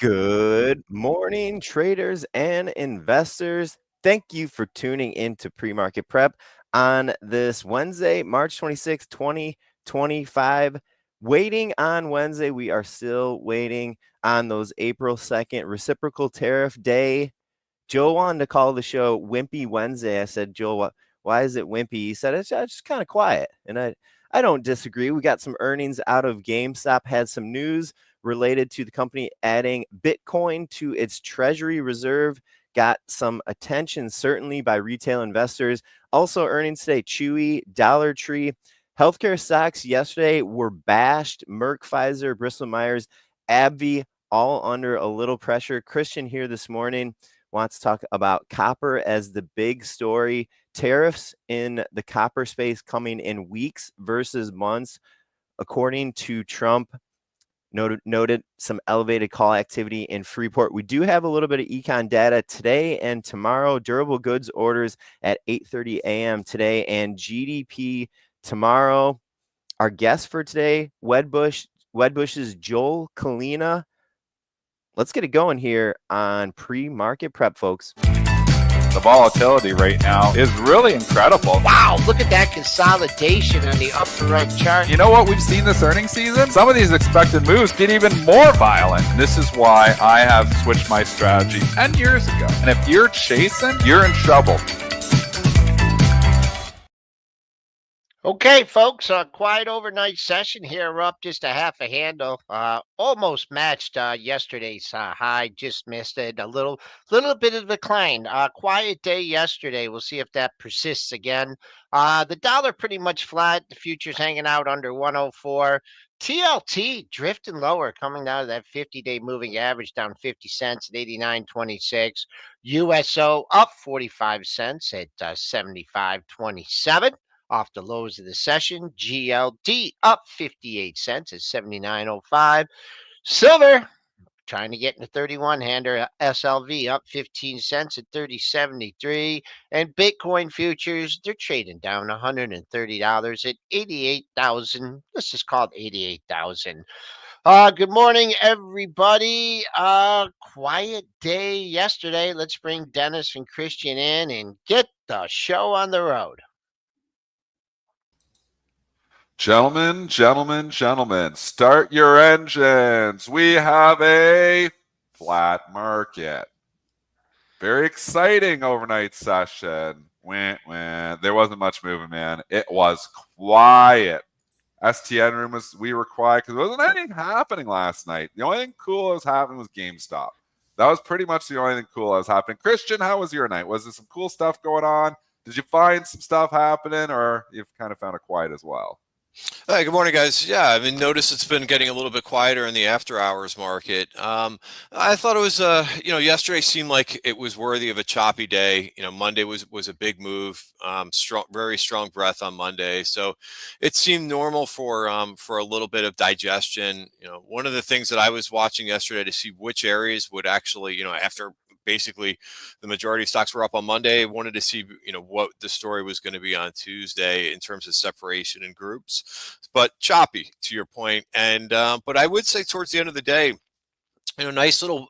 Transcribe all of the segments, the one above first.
Good morning, traders and investors. Thank you for tuning in to Pre-Market Prep on this Wednesday, March 26, 2025. Waiting on Wednesday. We are still waiting on those April 2nd reciprocal tariff day. Joe wanted to call the show Wimpy Wednesday. I said, Joe, why is it wimpy? He said, it's just kind of quiet. And I don't disagree. We got some earnings out of GameStop, had some news related to the company adding Bitcoin to its treasury reserve, got some attention certainly by retail investors. Also earnings today, Chewy, Dollar Tree. Healthcare stocks yesterday were bashed. Merck, Pfizer, Bristol Myers, AbbVie, all under a little pressure. Christian here this morning wants to talk about copper as the big story. Tariffs in the copper space coming in weeks versus months. According to Trump, noted some elevated call activity in Freeport. We do have a little bit of econ data today and tomorrow. Durable goods orders at 8:30 a.m. today and GDP tomorrow. Our guest for today, Wedbush's Joel Kulina. Let's get it going here on Pre-Market Prep, folks. The volatility right now is really incredible. Wow, look at that consolidation on the upper right chart. You know what we've seen this earnings season? Some of these expected moves get even more violent. And this is why I have switched my strategy 10 years ago. And if you're chasing, you're in trouble. Okay, folks, quiet overnight session here. We're up just a half a handle. Almost matched yesterday's high. Just missed it. A little bit of decline. Quiet day yesterday. We'll see if that persists again. The dollar pretty much flat. The futures hanging out under 104. TLT drifting lower, coming down to that 50-day moving average, down 50 cents at 89.26. USO up 45 cents at 75.27. Off the lows of the session. GLD up 58 cents at 79.05. Silver trying to get in the 31-hander. SLV up 15 cents at 30.73. And Bitcoin futures, they're trading down $130 at 88,000. Let's just call it 88,000. Good morning, everybody. Quiet day yesterday. Let's bring Dennis and Christian in and get the show on the road. Gentlemen, start your engines. We have a flat market. Very exciting overnight session. There wasn't much movement, man. It was quiet. STN room we were quiet because there wasn't anything happening last night. The only thing cool that was happening was GameStop. That was pretty much the only thing cool that was happening. Christian, how was your night? Was there some cool stuff going on? Did you find some stuff happening, or you've kind of found it quiet as well? Hi, good morning, guys. Yeah, I mean, notice it's been getting a little bit quieter in the after-hours market. I thought it was, yesterday seemed like it was worthy of a choppy day. Monday was a big move, very strong breath on Monday, so it seemed normal for a little bit of digestion. One of the things that I was watching yesterday to see which areas would actually, after basically the majority of stocks were up on Monday, wanted to see what the story was going to be on Tuesday in terms of separation in groups, but choppy to your point. And but I would say towards the end of the day, nice little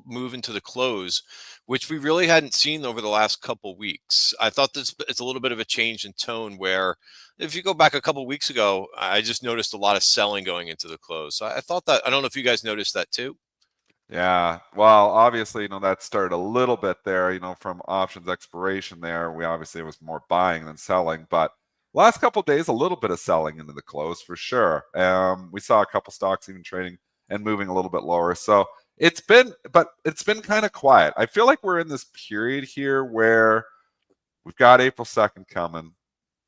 move into the close, which we really hadn't seen over the last couple weeks. I thought it's a little bit of a change in tone where if you go back a couple weeks ago, I just noticed a lot of selling going into the close. So I thought that, I don't know if you guys noticed that too. Yeah, well, obviously, that started a little bit there, from options expiration there. It was more buying than selling, but last couple of days, a little bit of selling into the close for sure. We saw a couple stocks even trading and moving a little bit lower. So it's been kind of quiet. I feel like we're in this period here where we've got April 2nd coming.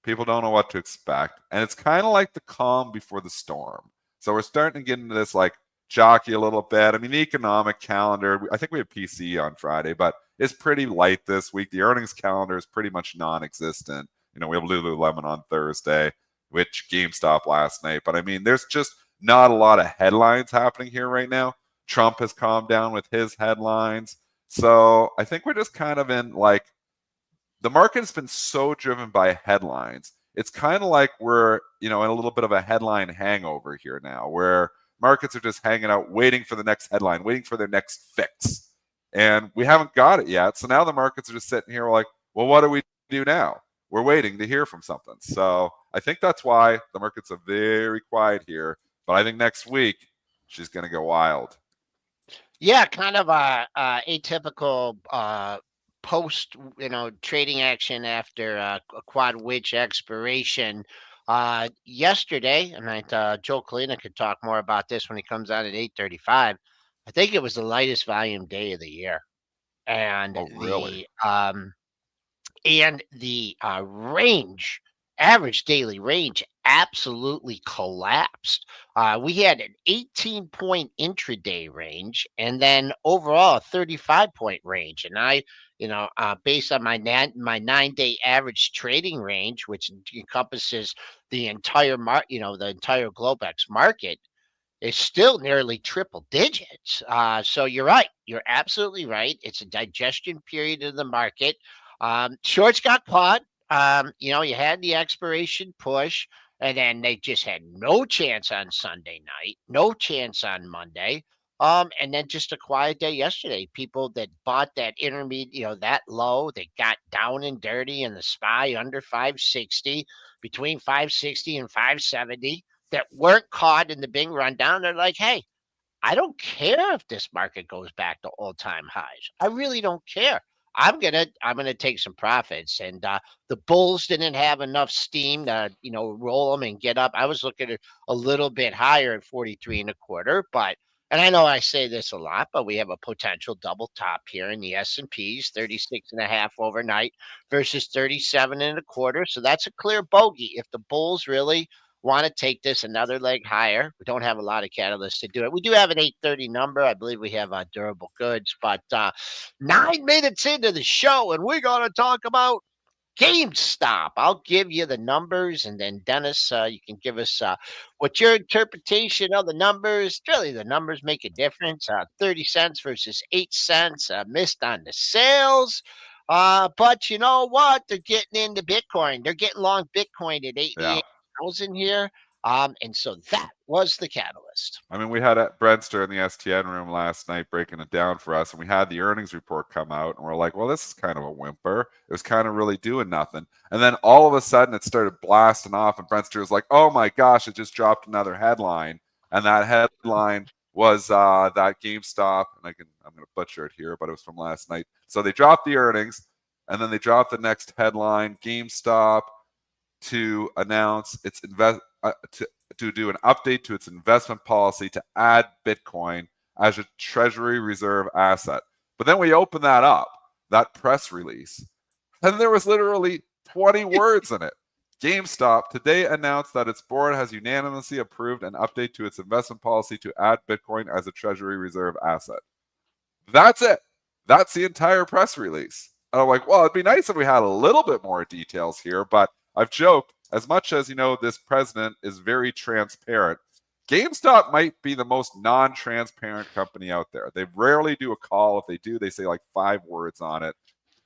People don't know what to expect. And it's kind of like the calm before the storm. So we're starting to get into this jockey a little bit. I mean, the economic calendar, I think we have PC on Friday, but it's pretty light this week. The earnings calendar is pretty much non-existent. We have Lululemon on Thursday, which GameStop last night. But I mean, there's just not a lot of headlines happening here right now. Trump has calmed down with his headlines. So I think we're just kind of in the market has been so driven by headlines. It's kind of like we're, in a little bit of a headline hangover here now, where markets are just hanging out, waiting for the next headline, waiting for their next fix. And we haven't got it yet. So now the markets are just sitting here like, well, what do we do now? We're waiting to hear from something. So I think that's why the markets are very quiet here. But I think next week she's going to go wild. Yeah, kind of a atypical post, trading action after a quad witch expiration yesterday, and Joel Kulina could talk more about this when he comes on at 8:35. I think it was the lightest volume day of the year, and Oh, really? the range, average daily range, absolutely collapsed. We had an 18-point intraday range, and then overall a 35-point range. And based on my 9-day average trading range, which encompasses the entire the entire Globex market, is still nearly triple digits. So you're right. You're absolutely right. It's a digestion period of the market. Shorts got caught. You had the expiration push, and then they just had no chance on Sunday night, no chance on Monday. And then just a quiet day yesterday. People that bought that intermediate, that low, they got down and dirty in the SPY under 560, between 560 and 570, that weren't caught in the big rundown. They're like, hey, I don't care if this market goes back to all-time highs. I really don't care. I'm gonna take some profits. And the bulls didn't have enough steam to roll them and get up. I was looking at a little bit higher at 43 and a quarter, and I know I say this a lot, but we have a potential double top here in the S&Ps, 36 and a half overnight versus 37 and a quarter. So that's a clear bogey. If the bulls really want to take this another leg higher, we don't have a lot of catalysts to do it. We do have an 8:30 number. I believe we have durable goods, but 9 minutes into the show, and we're going to talk about GameStop. I'll give you the numbers, and then Dennis, you can give us what your interpretation of the numbers. Really, the numbers make a difference. 30 cents versus 8 cents. Missed on the sales. But you know what? They're getting into Bitcoin. They're getting long Bitcoin at 88,000 here. And so that was the catalyst. I mean, we had Brentster in the STN room last night breaking it down for us, and we had the earnings report come out, and we're like, well, this is kind of a whimper. It was kind of really doing nothing. And then all of a sudden it started blasting off, and Brentster was like, oh my gosh, it just dropped another headline. And that headline was that GameStop, and I'm going to butcher it here, but it was from last night. So they dropped the earnings, and then they dropped the next headline, GameStop to announce its to do an update to its investment policy to add Bitcoin as a treasury reserve asset. But then we opened that up, that press release, and there was literally 20 words in it. GameStop today announced that its board has unanimously approved an update to its investment policy to add Bitcoin as a treasury reserve asset. That's it. That's the entire press release. And I'm like, well, it'd be nice if we had a little bit more details here, but I've joked, as much as, this president is very transparent, GameStop might be the most non-transparent company out there. They rarely do a call. If they do, they say like 5 words on it.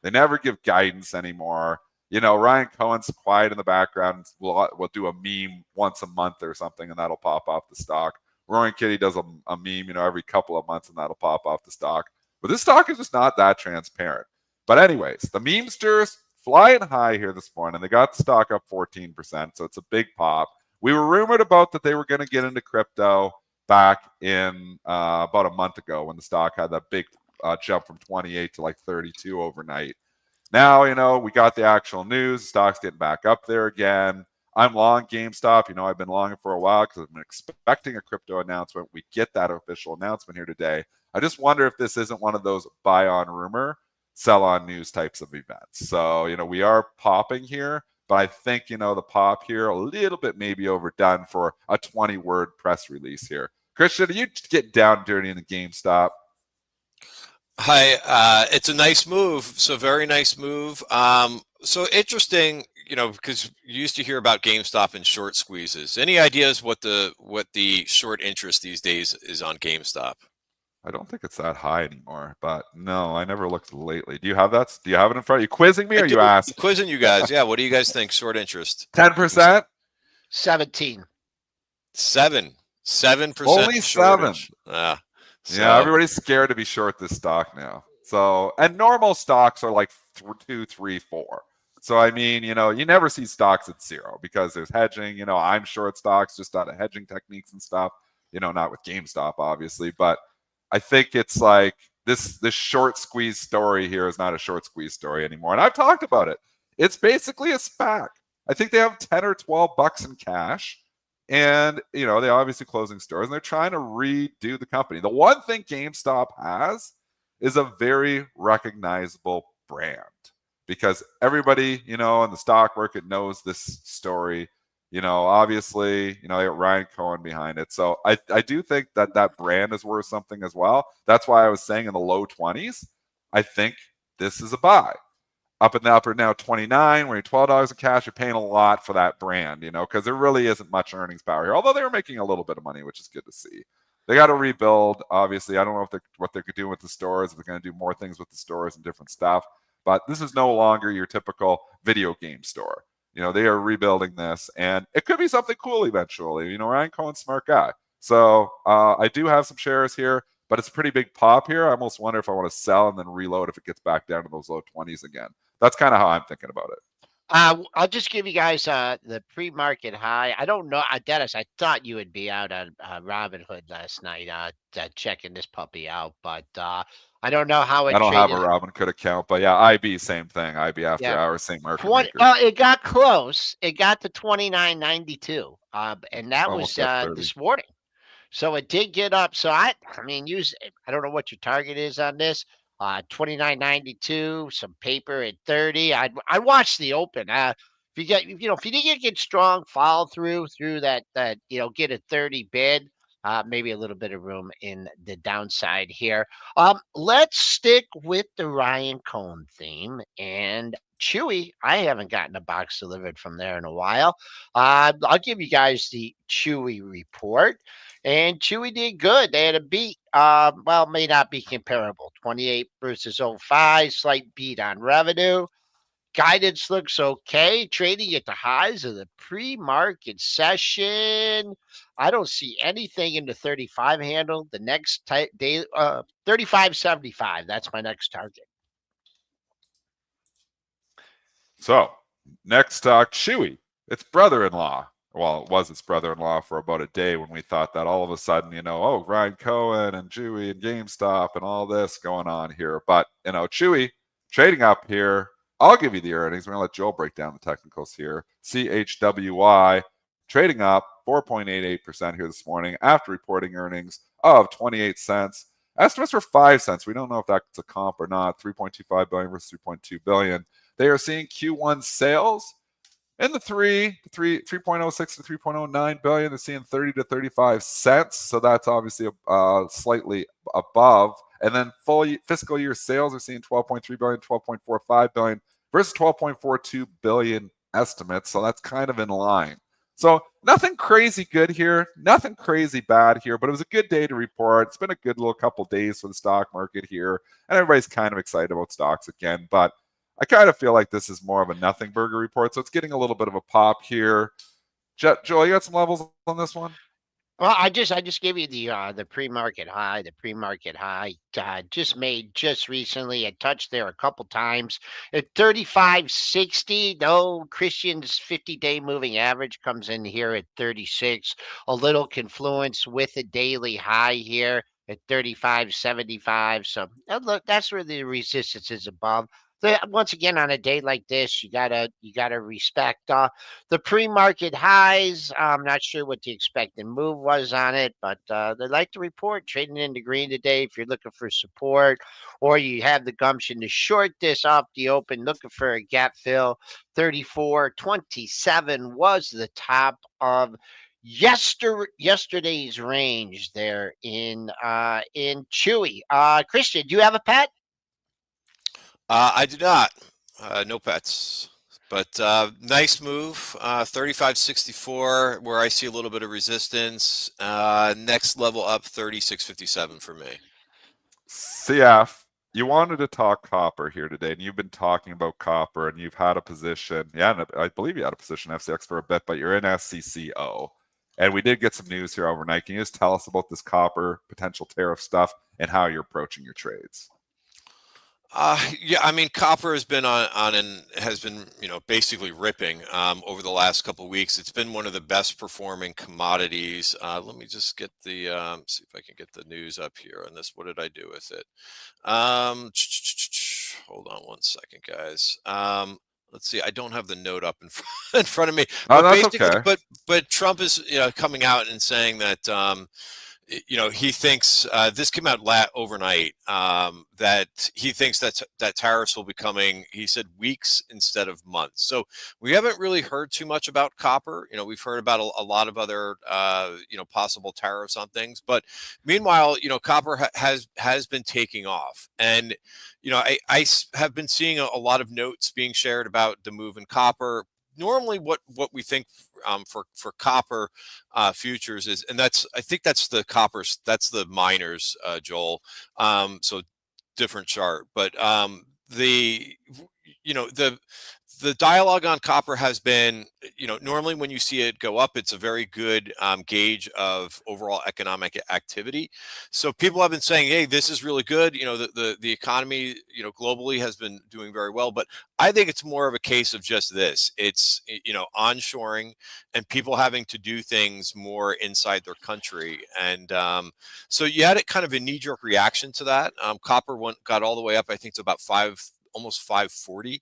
They never give guidance anymore. Ryan Cohen's quiet in the background. We'll do a meme once a month or something, and that'll pop off the stock. Roaring Kitty does a meme, every couple of months, and that'll pop off the stock. But this stock is just not that transparent. But anyways, the memesters flying high here this morning. They got the stock up 14%, so it's a big pop. We were rumored about that they were going to get into crypto back in about a month ago when the stock had that big jump from 28 to like 32 overnight. Now, we got the actual news. The stock's getting back up there again. I'm long GameStop. I've been long for a while because I've been expecting a crypto announcement. We get that official announcement here today. I just wonder if this isn't one of those buy on rumor, sell on news types of events. So, we are popping here, but I think, the pop here a little bit maybe overdone for a 20-word press release here. Christian, are you get down dirty in the GameStop? Hi, it's a nice move. So very nice move. So interesting, because you used to hear about GameStop and short squeezes. Any ideas what the short interest these days is on GameStop? I don't think it's that high anymore, but no, I never looked lately. Do you have that? Do you have it in front? Are you quizzing me or you asking? Quizzing you guys. Yeah. What do you guys think? Short interest? 10%? 17. 7. 7% Only shortage. 7. So, Yeah, everybody's scared to be short this stock now. So, and normal stocks are like 2, 3, 4. So, I mean, you never see stocks at 0 because there's hedging. I'm short stocks just out of hedging techniques and stuff. Not with GameStop, obviously, but I think it's like this short squeeze story here is not a short squeeze story anymore. And I've talked about it. It's basically a SPAC. I think they have 10 or 12 bucks in cash. And, they obviously closing stores and they're trying to redo the company. The one thing GameStop has is a very recognizable brand because everybody, in the stock market knows this story. Obviously, they got Ryan Cohen behind it. So I do think that brand is worth something as well. That's why I was saying in the low 20s, I think this is a buy. Up in the upper now 29, when you're $12 in cash, you're paying a lot for that brand, because there really isn't much earnings power here. Although they were making a little bit of money, which is good to see. They got to rebuild. Obviously, I don't know what they're doing with the stores, if they're going to do more things with the stores and different stuff. But this is no longer your typical video game store. They are rebuilding this, and it could be something cool eventually. Ryan Cohen's a smart guy. So I do have some shares here, but it's a pretty big pop here. I almost wonder if I want to sell and then reload if it gets back down to those low 20s again. That's kind of how I'm thinking about it. I'll just give you guys the pre-market high. I don't know, Dennis. I thought you would be out on Robinhood last night, checking this puppy out, but I don't know how it I don't have a traded. Robinhood account, but yeah, IB same thing. IB after Yeah. hours, same market 20, maker. it got close. It got to 29.92, and that Almost was at 30. this morning. So it did get up. So I mean, I don't know what your target is on this. 29.92, some paper at 30. I watch the open. If you get, if you did get strong follow through that get a 30 bid, maybe a little bit of room in the downside here. Let's stick with the Ryan Cohn theme and Chewy. I haven't gotten a box delivered from there in a while. I'll give you guys the Chewy report. And Chewy did good. They had a beat. Well, may not be comparable. 28 versus 05, slight beat on revenue. Guidance looks okay. Trading at the highs of the pre-market session. I don't see anything in the 35 handle. The next day, 35.75. That's my next target. So next stock, Chewy. Its brother-in-law. Well, it was its brother-in-law for about a day when we thought that all of a sudden, Ryan Cohen and Chewy and GameStop and all this going on here. But, Chewy trading up here. I'll give you the earnings. We're going to let Joel break down the technicals here. CHWY trading up 4.88% here this morning after reporting earnings of 28 cents. Estimates for 5 cents. We don't know if that's a comp or not. 3.25 billion versus 3.2 billion. They are seeing Q1 sales in the 3.06 to 3.09 billion. They're seeing 30 to 35 cents. So that's obviously slightly above. And then full fiscal year sales are seeing 12.3 billion, 12.45 billion versus 12.42 billion estimates. So that's kind of in line. So nothing crazy good here, nothing crazy bad here, but it was a good day to report. It's been a good little couple days for the stock market here, and everybody's kind of excited about stocks again. But I kind of feel like this is more of a nothing burger report, so it's getting a little bit of a pop here. Joel, you got some levels on this one? Well, I just gave you the pre-market high. The pre-market high just made just recently. It touched there a couple times at 35.60. No, Christian's 50-day moving average comes in here at 36. A little confluence with a daily high here at 35.75. So look, that's where the resistance is above. Once again, on a day like this, you gotta respect the pre-market highs. I'm not sure what the expected move was on it, but they like to report trading into green today. If you're looking for support, or you have the gumption to short this off the open, looking for a gap fill, 34.27 was the top of yesterday's range there in Chewy. Christian, do you have a pet? I do not. No pets. But nice move. 35.64, where I see a little bit of resistance. Next level up, 36.57 for me. CF, you wanted to talk copper here today, and you've been talking about copper, and you've had a position. Yeah, I believe you had a position in FCX for a bit, but you're in SCCO. And we did get some news here overnight. Can you just tell us about this copper potential tariff stuff and how you're approaching your trades? Yeah, I mean, copper has been has been, basically ripping over the last couple of weeks. It's been one of the best performing commodities. Let me just get the see if I can get the news up here on this. What did I do with it? Hold on one second, guys. Let's see. I don't have the note up in front of me, Oh, but that's basically, okay. but Trump is coming out and saying that he thinks this came out overnight that he thinks that tariffs will be coming. He said weeks instead of months. So we haven't really heard too much about copper. We've heard about a lot of other possible tariffs on things. But meanwhile, copper has been taking off, and I have been seeing a lot of notes being shared about the move in copper. Normally, what we think for copper futures is, and I think that's the coppers, that's the miners, Joel. So different chart, but the the dialogue on copper has been, normally when you see it go up, it's a very good gauge of overall economic activity. So people have been saying, hey, this is really good. The economy, globally has been doing very well. But I think it's more of a case of just this. It's, onshoring and people having to do things more inside their country. And so you had kind of a knee-jerk reaction to that. Copper got all the way up, I think, to about almost 540.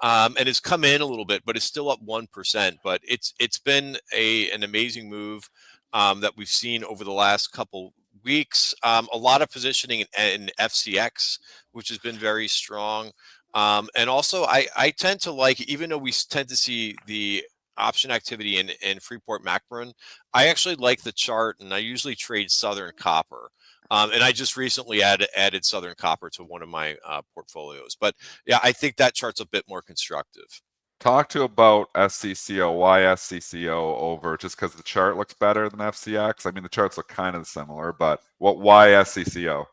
And it's come in a little bit, but it's still up 1%. But it's been an amazing move that we've seen over the last couple weeks. A lot of positioning in FCX, which has been very strong. And also, I tend to like, even though we tend to see the option activity in Freeport McMoRan, I actually like the chart, and I usually trade Southern Copper. And I just recently added Southern Copper to one of my portfolios. But yeah, I think that chart's a bit more constructive. Talk to about SCCO. Why SCCO over? Just because the chart looks better than FCX? I mean, the charts look kind of similar, but why SCCO?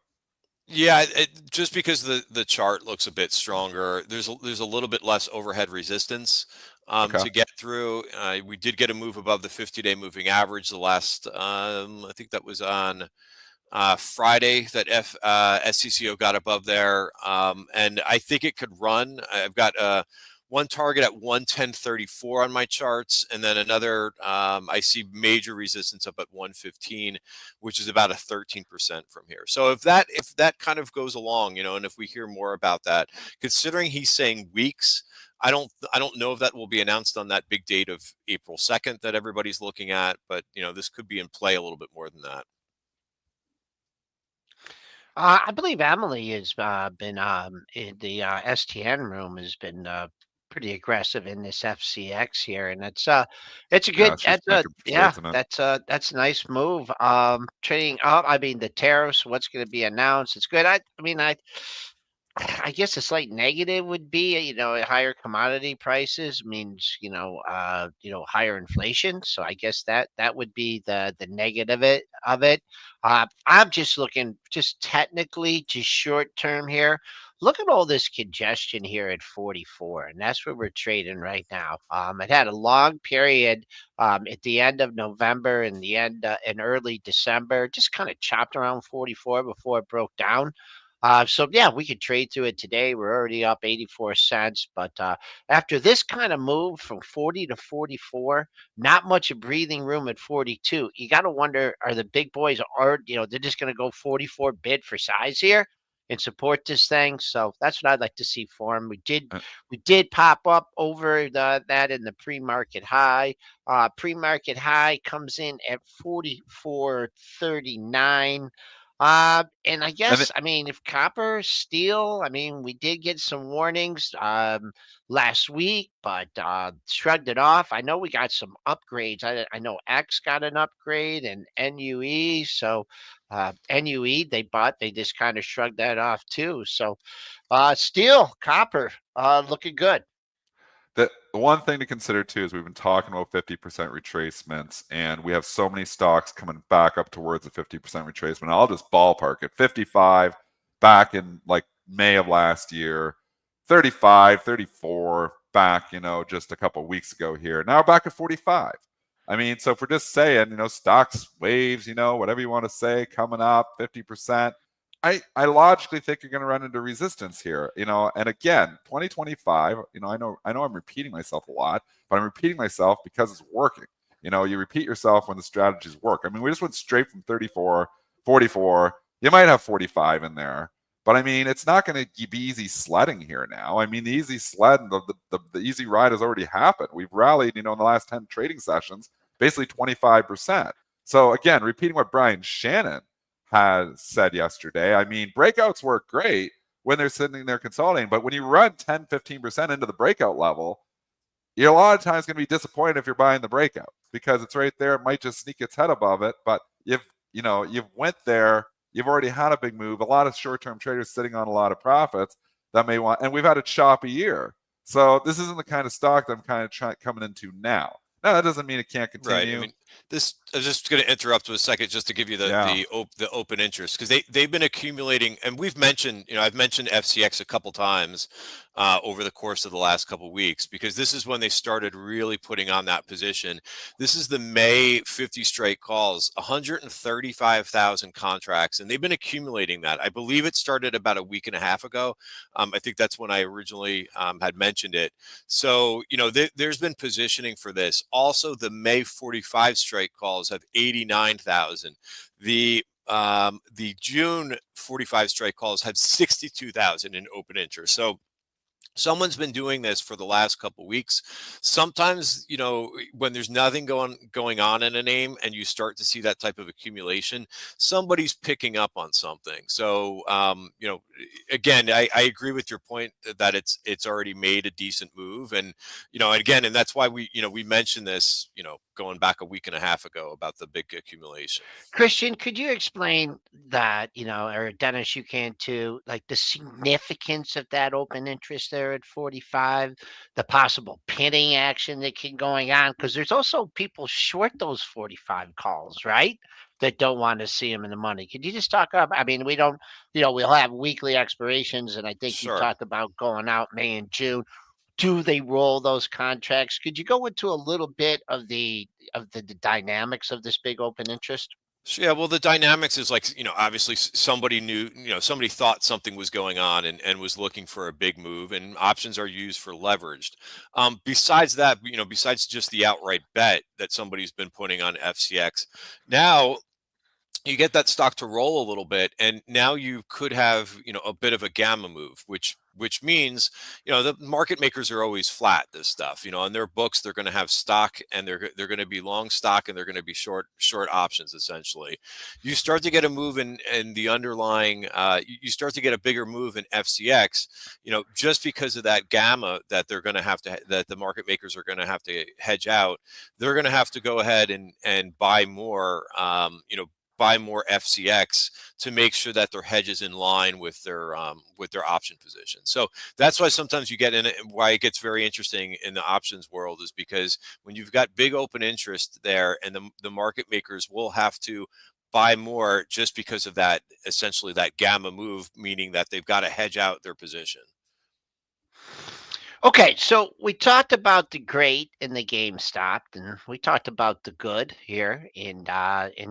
Yeah, just because the chart looks a bit stronger. There's a little bit less overhead resistance to get through. We did get a move above the 50-day moving average. The last, I think that was on Friday that SCCO got above there, and I think it could run. I've got one target at 110.34 on my charts, and then another I see major resistance up at 115, which is about a 13% from here. So if that kind of goes along, and if we hear more about that, considering he's saying weeks, I don't know if that will be announced on that big date of April 2nd that everybody's looking at, but this could be in play a little bit more than that. I believe Emily has been in the STN room, has been pretty aggressive in this FCX here, and it's a good, She's making trades in it. that's a nice move. Trading up, I mean, the tariffs, what's going to be announced, it's good. I mean, I guess a slight negative would be, higher commodity prices means, higher inflation. So I guess that would be the negative of it. I'm just looking just technically, just short term here. Look at all this congestion here at 44, and that's where we're trading right now. It had a long period at the end of November and the end in early December, just kind of chopped around 44 before it broke down. So yeah, we could trade through it today. We're already up 84 cents. But after this kind of move from 40 to 44, not much of breathing room at 42. You got to wonder, are the big boys they're just going to go 44 bid for size here and support this thing? So that's what I'd like to see for them. We did pop up over that in the pre-market high. Pre-market high comes in at 44.39. And I guess, I mean, if copper, steel, I mean, we did get some warnings last week, but shrugged it off. I know we got some upgrades. I know X got an upgrade and NUE. So NUE, they just kind of shrugged that off too. So steel, copper, looking good. The one thing to consider too is we've been talking about 50% retracements, and we have so many stocks coming back up towards the 50% retracement. I'll just ballpark it: 55 back in like May of last year, 35, 34 back, just a couple of weeks ago here. Now we're back at 45. I mean, so if we're just saying, stocks, waves, whatever you want to say, coming up 50%, I logically think you're going to run into resistance here, and again, 2025, I know I'm repeating myself a lot, but I'm repeating myself because it's working. You repeat yourself when the strategies work. I mean, we just went straight from 34, 44. You might have 45 in there, but I mean, it's not going to be easy sledding here now. I mean, the easy sled, the easy ride has already happened. We've rallied, in the last 10 trading sessions, basically 25%. So again, repeating what Brian Shannon has said yesterday, I mean, breakouts work great when they're sitting there consolidating, but when you run 10, 15% into the breakout level, you're a lot of times going to be disappointed if you're buying the breakout because it's right there. It might just sneak its head above it, but you've went there, you've already had a big move. A lot of short-term traders sitting on a lot of profits that may want, and we've had a choppy year. So this isn't the kind of stock that I'm kind of coming into now. Now that doesn't mean it can't continue. Right. I mean, I was just going to interrupt for a second just to give you the open interest, because they've been accumulating, and we've mentioned, I've mentioned FCX a couple times over the course of the last couple weeks, because this is when they started really putting on that position. This is the May 50 straight calls, 135,000 contracts, and they've been accumulating that. I believe it started about a week and a half ago. I think that's when I originally had mentioned it. So, there's been positioning for this. Also, the May 45 straight calls have 89,000. The June 45 strike calls have 62,000 in open interest. So someone's been doing this for the last couple weeks. Sometimes, when there's nothing going on in a name and you start to see that type of accumulation, somebody's picking up on something. So, again, I agree with your point that it's already made a decent move. And, and that's why we mentioned this, going back a week and a half ago about the big accumulation. Christian, could you explain that, or Dennis, you can too, like the significance of that open interest there at 45, the possible pinning action that can going on? Because there's also people short those 45 calls, right? That don't want to see them in the money. Could you just talk about, I mean, we don't, we'll have weekly expirations, and I think you Sure. talked about going out May and June. Do they roll those contracts? Could you go into a little bit of the dynamics of this big open interest? So, yeah, well, the dynamics is like, obviously somebody knew, somebody thought something was going on and was looking for a big move, and options are used for leveraged. Besides that, besides just the outright bet that somebody's been putting on FCX, now you get that stock to roll a little bit, and now you could have a bit of a gamma move, which means the market makers are always flat this stuff. On their books they're going to have stock, and they're going to be long stock, and they're going to be short options. Essentially, you start to get a move in the underlying, you start to get a bigger move in FCX, just because of that gamma that they're going to have to, that the market makers are going to have to hedge out. They're going to have to go ahead and buy more, buy more FCX to make sure that their hedge is in line with their option position. So that's why sometimes you get in it, why it gets very interesting in the options world, is because when you've got big open interest there, and the market makers will have to buy more just because of that, essentially that gamma move, meaning that they've got to hedge out their position. Okay, so we talked about the great in the GameStop, and we talked about the good here in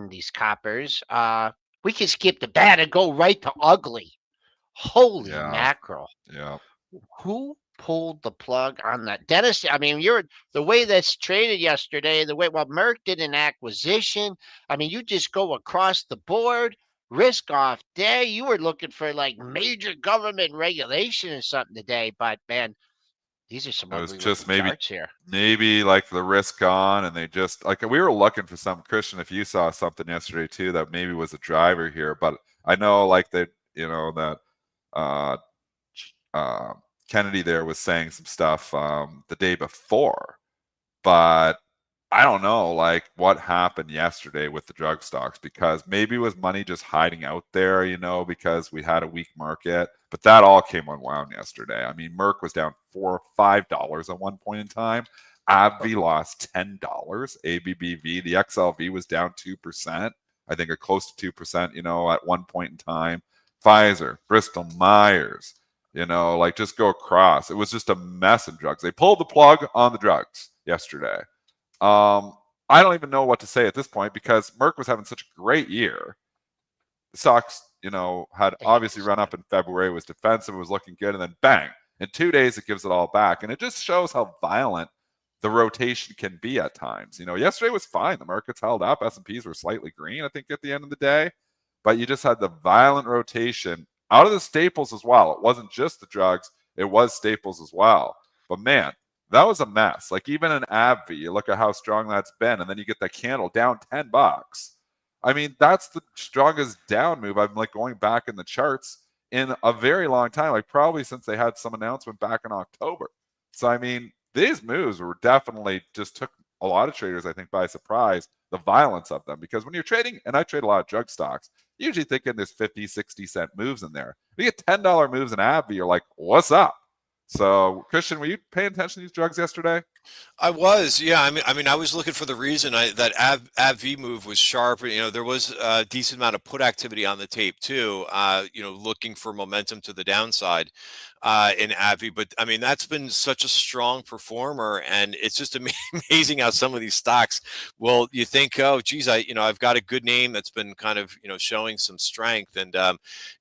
these coppers. We can skip the bad and go right to ugly. Holy mackerel! Yeah. Who pulled the plug on that, Dennis? I mean, you're the way that's traded yesterday. The way Merck did an acquisition. I mean, you just go across the board. Risk off day. You were looking for like major government regulation or something today, but man, these are some It was ugly just looking charts here. maybe like the risk on, and they just, like, we were looking for some, Christian, if you saw something yesterday too that maybe was a driver here, but I know like that, that Kennedy there was saying some stuff the day before, but I don't know like what happened yesterday with the drug stocks, because maybe it was money just hiding out there, because we had a weak market, but that all came unwound yesterday. I mean, Merck was down $4 or $5 at one point in time. AbbVie lost $10. ABBV, the XLV was down 2%. I think a close to 2%, at one point in time. Pfizer, Bristol Myers, like just go across. It was just a mess in drugs. They pulled the plug on the drugs yesterday. I don't even know what to say at this point because Merck was having such a great year. The stocks, had obviously run up in February, was defensive, was looking good, and then bang, in 2 days it gives it all back. And it just shows how violent the rotation can be at times. Yesterday was fine. The markets held up. S&Ps were slightly green, I think, at the end of the day. But you just had the violent rotation out of the staples as well. It wasn't just the drugs. It was staples as well. But man, that was a mess. Like even in AbbVie, you look at how strong that's been, and then you get that candle down $10. I mean, that's the strongest down move I'm like going back in the charts in a very long time, like probably since they had some announcement back in October. So, I mean, these moves were definitely just took a lot of traders, I think, by surprise, the violence of them. Because when you're trading, and I trade a lot of drug stocks, usually thinking there's 50, 60 cent moves in there. If you get $10 moves in AbbVie, you're like, what's up? So, Christian, were you paying attention to these drugs yesterday? I was, yeah. I mean, I was looking for the reason that AbbVie move was sharp. There was a decent amount of put activity on the tape too. Looking for momentum to the downside in AbbVie. But I mean, that's been such a strong performer, and it's just amazing how some of these stocks. Well, you think, oh, geez, I've got a good name that's been kind of showing some strength, and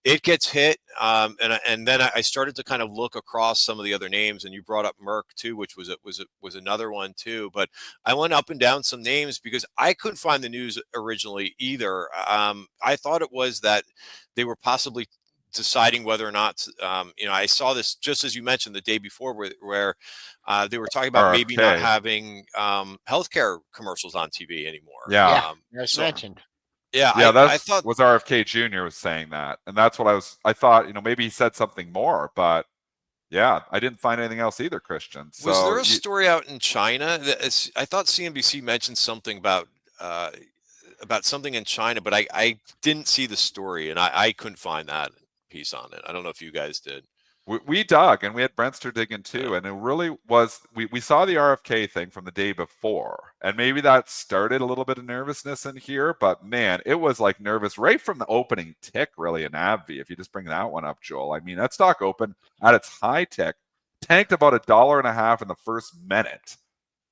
it gets hit. And then I started to kind of look across some of the other names, and you brought up Merck too, which was another one too. But I went up and down some names because I couldn't find the news originally either. I thought it was that they were possibly deciding whether or not, I saw this just as you mentioned the day before where they were talking about maybe not having healthcare commercials on TV anymore. Yeah, as mentioned. Yeah, I thought was RFK Jr. was saying that, and that's what I thought. Maybe he said something more, but yeah, I didn't find anything else either, Christian. So was there a story out in China? I thought CNBC mentioned something about something in China, but I didn't see the story, and I couldn't find that piece on it. I don't know if you guys did. We dug, and we had Brentster digging too, and it really was. We saw the RFK thing from the day before, and maybe that started a little bit of nervousness in here. But man, it was like nervous right from the opening tick, really, in AbbVie. If you just bring that one up, Joel, I mean that stock opened at its high tick, tanked about $1.50 in the first minute,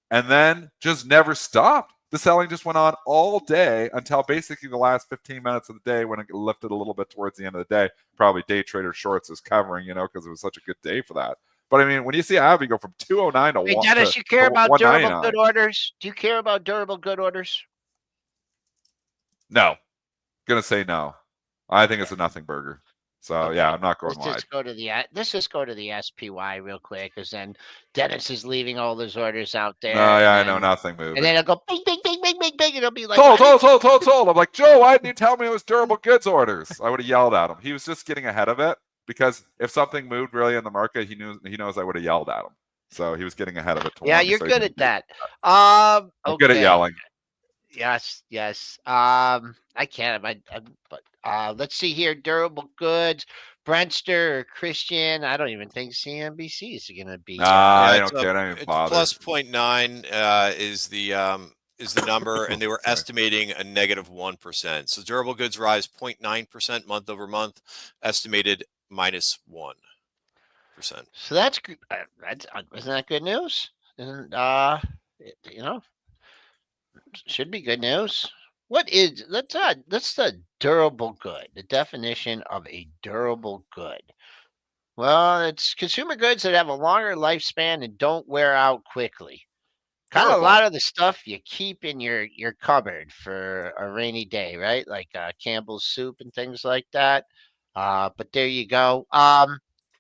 and then just never stopped. The selling just went on all day until basically the last 15 minutes of the day when it lifted a little bit towards the end of the day. Probably day trader shorts is covering, because it was such a good day for that. But I mean, when you see AbbVie go from 209 to 1, Dennis, you care about durable good orders? Do you care about durable good orders? No, gonna say no. I think it's a nothing burger. So okay. Yeah, I'm not going wide. Let's just go to the SPY real quick, because then Dennis is leaving all those orders out there. Oh yeah, I know nothing moving. And then it'll go bing, bing, bing, bing, bing, bing. It'll be like told. I'm like, Joe, why didn't you tell me it was durable goods orders? I would have yelled at him. He was just getting ahead of it because if something moved really in the market, he knows I would have yelled at him. So he was getting ahead of it. Yeah, you're good at that. I'm good at yelling. Yes. I can't. But let's see here. Durable goods. Brentster or Christian. I don't even think CNBC is going to be. I don't care. I don't even bother. Plus 0.9 is the number, and they were estimating a negative 1%. So durable goods rise 0.9% month over month, estimated minus 1%. So that's isn't that good news? Should be good news. What is that's the durable good? The definition of a durable good. Well, it's consumer goods that have a longer lifespan and don't wear out quickly. Kind of a lot of the stuff you keep in your cupboard for a rainy day, right? Like Campbell's soup and things like that. But there you go.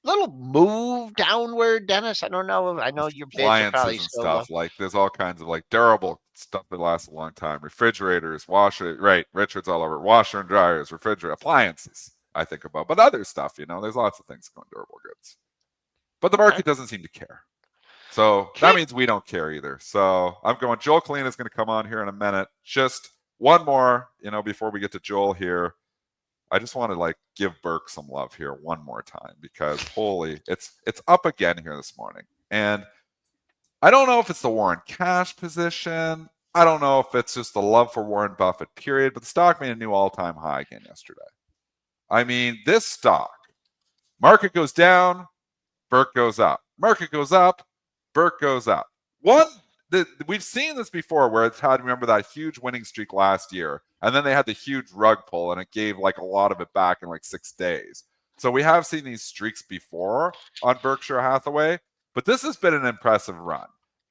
Little move downward, Dennis. I don't know. I know your bids are probably and stuff like there's all kinds of like durable stuff that lasts a long time. Refrigerators, washer, right? Richard's all over. Washer and dryers, refrigerator, appliances. I think about, but other stuff, there's lots of things going durable goods. But the market doesn't seem to care. So that means we don't care either. So I'm going. Joel Kulina is going to come on here in a minute. Just one more, before we get to Joel here. I just want to give Burke some love here one more time because holy, it's up again here this morning. And I don't know if it's the Warren cash position. I don't know if it's just the love for Warren Buffett, period. But the stock made a new all-time high again yesterday. I mean, this stock, market goes down, Burke goes up. Market goes up, Burke goes up. we've seen this before where it's had, remember that huge winning streak last year, and then they had the huge rug pull and it gave like a lot of it back in like 6 days. So we have seen these streaks before on Berkshire Hathaway, but this has been an impressive run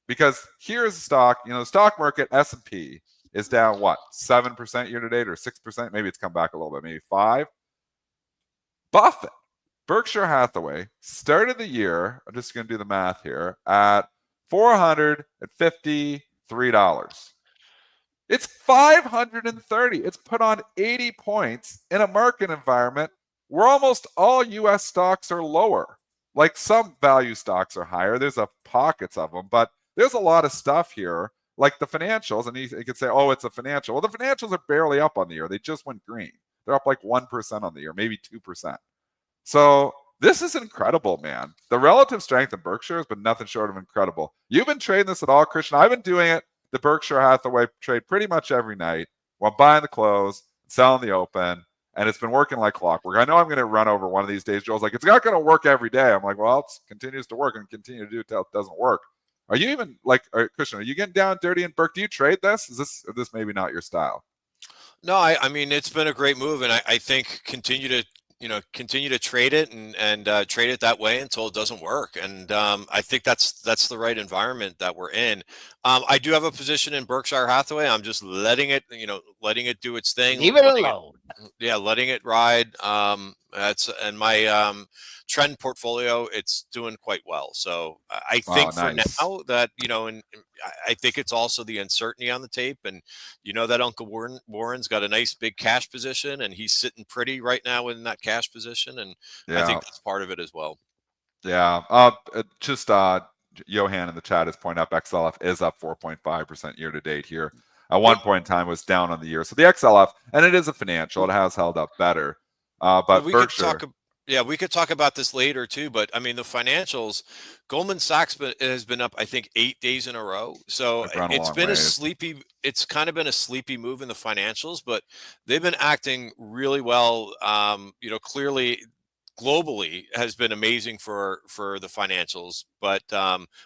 because here's the stock, the stock market S&P is down 7% year to date or 6%? Maybe it's come back a little bit, maybe 5. Buffett, Berkshire Hathaway started the year, I'm just going to do the math here, at $453. It's 530. It's put on 80 points in a market environment where almost all U.S. stocks are lower. Like some value stocks are higher. There's pockets of them, but there's a lot of stuff here, like the financials. And you could say, oh, it's a financial. Well, the financials are barely up on the year. They just went green. They're up like 1% on the year, maybe 2%. So this is incredible, man. The relative strength of Berkshire has been nothing short of incredible. You've been trading this at all, Christian. I've been doing it, the Berkshire Hathaway trade, pretty much every night. Well, I'm buying the close, selling the open, and it's been working like clockwork. I know I'm going to run over one of these days. Joel's like, it's not going to work every day. I'm like, well, it continues to work and continue to do it until it doesn't work. Are you even like, Christian, are you getting down dirty in Berk? Do you trade this? Is this maybe not your style? No, I mean, it's been a great move, and I think continue to trade it and trade it that way until it doesn't work. And I think that's the right environment that we're in. I do have a position in Berkshire Hathaway. I'm just letting it do its thing. Leave it alone. Letting it ride. And my trend portfolio, it's doing quite well. So I think for now that, and I think it's also the uncertainty on the tape. And that Uncle Warren's got a nice big cash position and he's sitting pretty right now in that cash position. And I think that's part of it as well. Yeah. Johan in the chat has pointed out XLF is up 4.5% year to date here. At one point in time, it was down on the year. So the XLF, and it is a financial, it has held up better. But Berkshire. We could talk about this later too, but I mean, the financials, Goldman Sachs has been up, I think, 8 days in a row. So it's kind of been a sleepy move in the financials, but they've been acting really well. Clearly globally has been amazing for the financials, but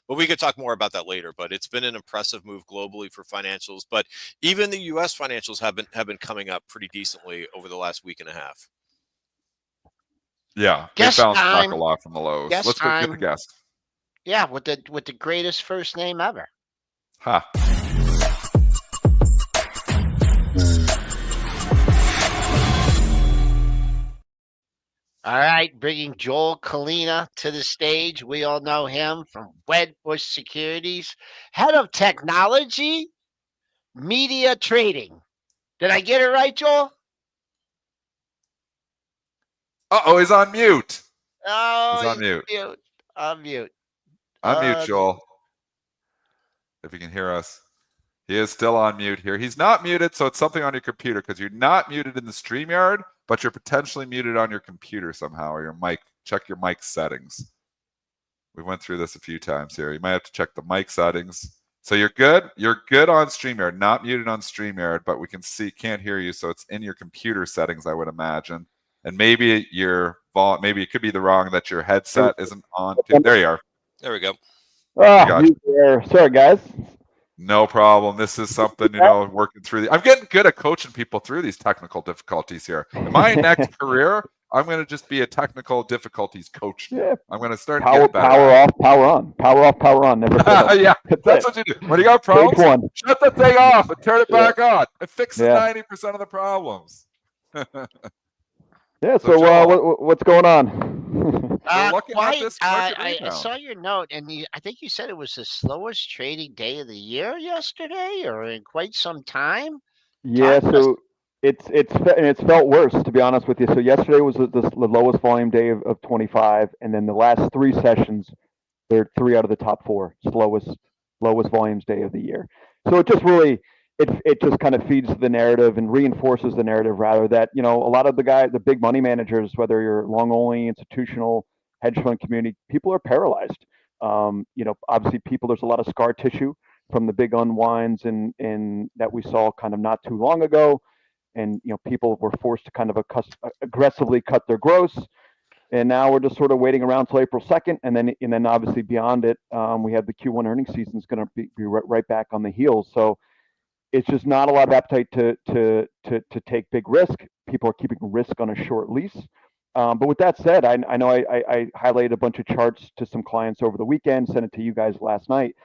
we could talk more about that later. But it's been an impressive move globally for financials. But even the U.S. financials have been coming up pretty decently over the last week and a half. Yeah, they bounced back a lot from the lows. Let's go get the guest. Yeah, with the greatest first name ever. Ha. All right, bringing Joel Kulina to the stage. We all know him from Wedbush Securities, head of technology, media trading. Did I get it right, Joel? Uh-oh, he's on mute. Oh, he's on mute. Unmute. Unmute, Joel. If you can hear us. He is still on mute here. He's not muted, so it's something on your computer because you're not muted in the StreamYard, but you're potentially muted on your computer somehow or your mic. Check your mic settings. We went through this a few times here. You might have to check the mic settings. So you're good. You're good on StreamYard, not muted on StreamYard, but we can't hear you, so it's in your computer settings, I would imagine. And maybe maybe it could be that your headset isn't on. There you are. There we go. Sorry, guys. No problem. This is something, working through. I'm getting good at coaching people through these technical difficulties here. In my next career, I'm going to just be a technical difficulties coach. Yeah. I'm going to start power off, power on. Power off, power on. Never yeah, that's what you do. When you got problems, shut the thing off and turn it back on. It fixes 90% of the problems. Yeah, so what's going on? I saw your note, and I think you said it was the slowest trading day of the year yesterday, or in quite some time. Yeah, so it's felt worse, to be honest with you. So yesterday was the lowest volume day of 25, and then the last 3 sessions, they're 3 out of the top 4 lowest volumes day of the year. So it just really. It just kind of feeds the narrative and reinforces the narrative rather that, a lot of the big money managers, whether you're long only, institutional, hedge fund community, people are paralyzed. Obviously there's a lot of scar tissue from the big unwinds and that we saw kind of not too long ago. And, people were forced to kind of aggressively cut their gross. And now we're just sort of waiting around till April 2nd, and then obviously beyond it, we have the Q1 earnings season is going to be right back on the heels. So it's just not a lot of appetite to take big risk. People are keeping risk on a short lease. But with that said, I know I highlighted a bunch of charts to some clients over the weekend, sent it to you guys last night.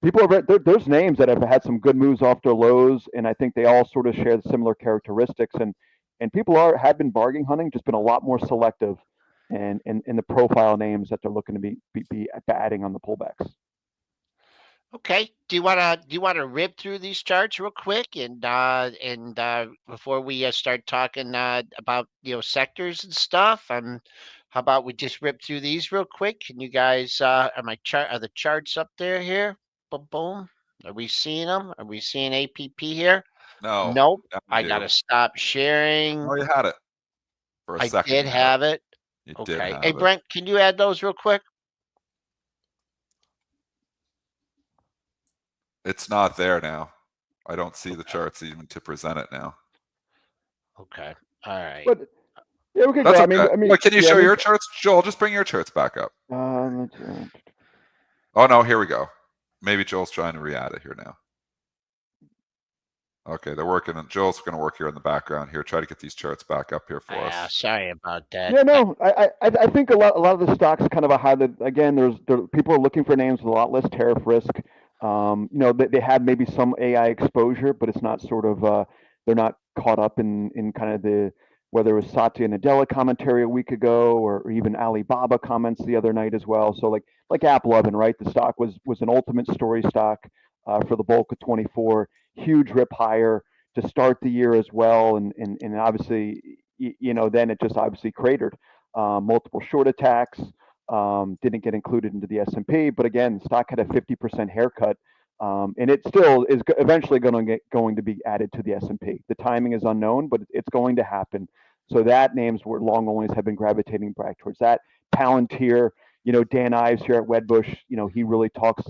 People are there's names that have had some good moves off their lows, and I think they all sort of share the similar characteristics. And people have been bargain hunting, just been a lot more selective, and in the profile names that they're looking to be adding on the pullbacks. Okay. Do you wanna rip through these charts real quick and before we start talking about sectors and stuff? How about we just rip through these real quick? Can you guys are the charts up there here? Boom, boom. Are we seeing them? Are we seeing APP here? No. Nope. Now I you do. gotta stop sharing. Oh, you had it for a I second. did You had it. have it. You did Okay. have Hey it. Brent, can you add those real quick? It's not there now. I don't see the charts even to present it now. Okay. All right. But yeah, we could That's go. okay. I mean, Look, can you yeah, show your charts, Joel? Just bring your charts back up. Oh no, here we go. Maybe Joel's trying to re-add it here now. Okay, they're working. Joel's going to work here in the background here. Try to get these charts back up here for us. Sorry about that. Yeah, no, I think a lot of the stocks kind of a high. Again, people are looking for names with a lot less tariff risk. They have maybe some AI exposure, but it's not sort of they're not caught up in kind of the whether it was Satya Nadella commentary a week ago or even Alibaba comments the other night as well. So like AppLovin, right? The stock was an ultimate story stock for the bulk of 24. Huge rip higher to start the year as well, and obviously then it just obviously cratered. Multiple short attacks, didn't get included into the S&P, but again, stock had a 50% haircut, and it still is eventually going to be added to the S&P. The timing is unknown, but it's going to happen. So that names where long onlys have been gravitating back towards that. Palantir, Dan Ives here at Wedbush, he really talks,